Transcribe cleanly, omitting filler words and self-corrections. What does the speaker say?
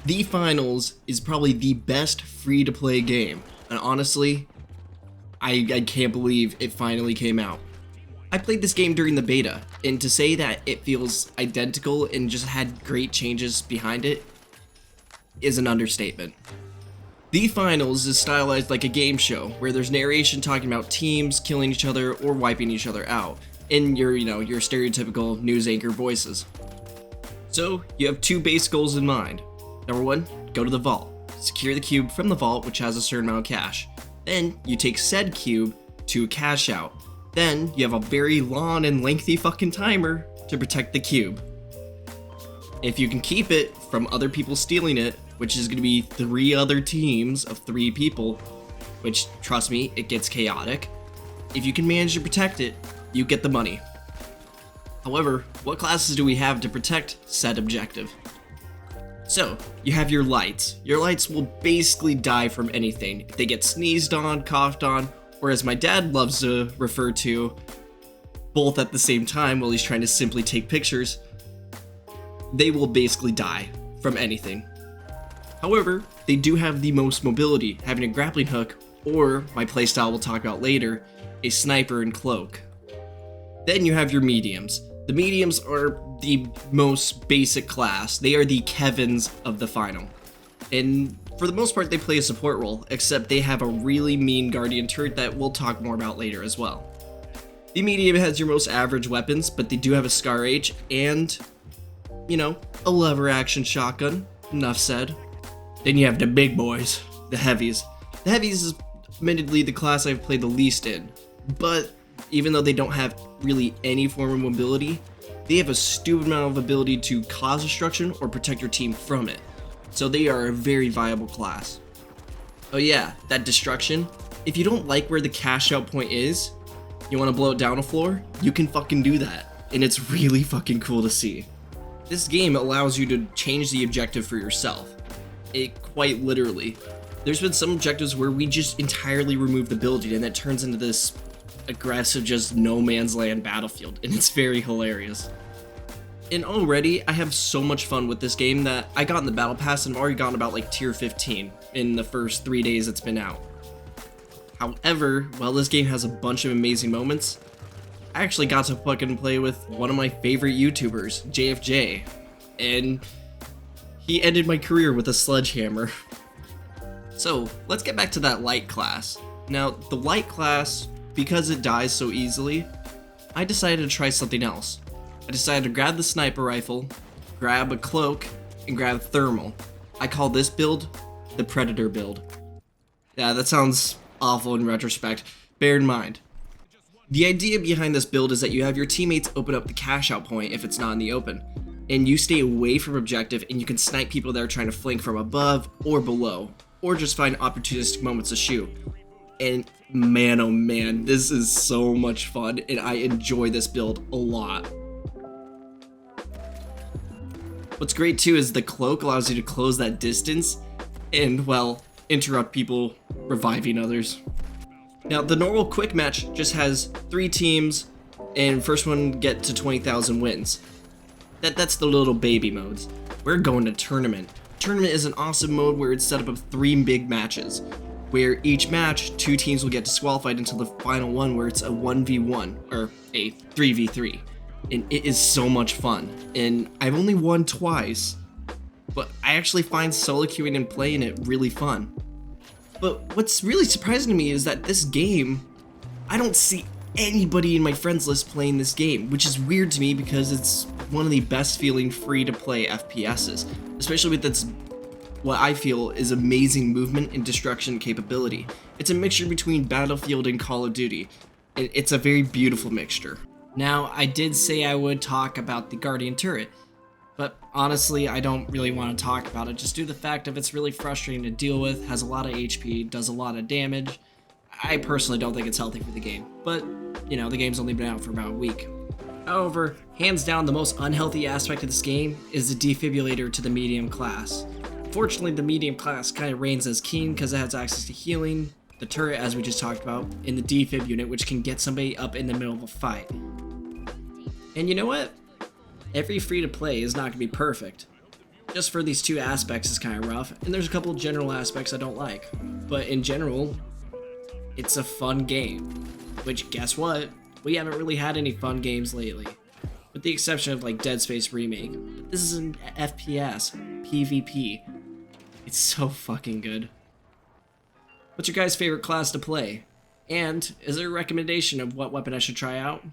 The Finals is probably the best free-to-play game, and honestly, I can't believe it finally came out. I played this game during the beta, and to say that it feels identical and just had great changes behind it is an understatement. The Finals is stylized like a game show, where there's narration talking about teams killing each other or wiping each other out, in your stereotypical news anchor voices. So, you have two base goals in mind. Number one, go to the vault. Secure the cube from the vault, which has a certain amount of cash. Then, you take said cube to cash out. Then, you have a very long and lengthy fucking timer to protect the cube. If you can keep it from other people stealing it, which is going to be 3 other teams of 3 people, which, trust me, it gets chaotic. If you can manage to protect it, you get the money. However, what classes do we have to protect said objective? So, you have your lights. Your lights will basically die from anything. If they get sneezed on, coughed on, or as my dad loves to refer to, both at the same time while he's trying to simply take pictures, they will basically die from anything. However, they do have the most mobility, having a grappling hook, or, my playstyle we'll talk about later, a sniper and cloak. Then you have your mediums. The mediums are the most basic class. They are the Kevins of the final. And for the most part, they play a support role, except they have a really mean Guardian turret that we'll talk more about later as well. The medium has your most average weapons, but they do have a Scar H and, a lever action shotgun. Enough said. Then you have the big boys, the heavies. The heavies is admittedly the class I've played the least in, but even though they don't have really any form of mobility, they have a stupid amount of ability to cause destruction or protect your team from it. So they are a very viable class. Oh yeah, that destruction. If you don't like where the cash out point is, you want to blow it down a floor, you can fucking do that. And it's really fucking cool to see. This game allows you to change the objective for yourself. It quite literally. There's been some objectives where we just entirely remove the building and that turns into this aggressive, just no man's land battlefield, and it's very hilarious. And already, I have so much fun with this game that I got in the battle pass and I've already gotten about like tier 15 in the first 3 days it's been out. However, while this game has a bunch of amazing moments, I actually got to fucking play with one of my favorite YouTubers, JFJ, and he ended my career with a sledgehammer. So, let's get back to that light class. Now, the light class, because it dies so easily, I decided to try something else. I decided to grab the sniper rifle, grab a cloak, and grab thermal. I call this build the Predator build. Yeah, that sounds awful in retrospect. Bear in mind. The idea behind this build is that you have your teammates open up the cash out point if it's not in the open, and you stay away from objective and you can snipe people that are trying to flank from above or below, or just find opportunistic moments to shoot. And man, oh man, this is so much fun, and I enjoy this build a lot. What's great too is the cloak allows you to close that distance and, well, interrupt people reviving others. Now, the normal quick match just has 3 teams, and first one get to 20,000 wins. That's the little baby modes. We're going to tournament. Tournament is an awesome mode where it's set up of 3 big matches, where each match, 2 teams will get disqualified until the final one where it's a 1v1, or a 3v3. And it is so much fun. And I've only won twice, but I actually find solo queuing and playing it really fun. But what's really surprising to me is that this game, I don't see anybody in my friends list playing this game, which is weird to me because it's one of the best feeling free-to-play FPSs, especially with its what I feel is amazing movement and destruction capability. It's a mixture between Battlefield and Call of Duty. It's a very beautiful mixture. Now, I did say I would talk about the Guardian turret, but honestly, I don't really want to talk about it just due to the fact of it's really frustrating to deal with, has a lot of HP, does a lot of damage. I personally don't think it's healthy for the game, but, the game's only been out for about a week. However, hands down, the most unhealthy aspect of this game is the defibrillator to the medium class. Fortunately, the medium class kind of reigns as king because it has access to healing, the turret as we just talked about, and the defib unit which can get somebody up in the middle of a fight. And you know what? Every free-to-play is not going to be perfect. just for these two aspects is kind of rough, and there's a couple general aspects I don't like. But in general, it's a fun game. Which, guess what? We haven't really had any fun games lately. With the exception of like Dead Space Remake. But this is an FPS, PvP. It's so fucking good. What's your guys' favorite class to play? And is there a recommendation of what weapon I should try out?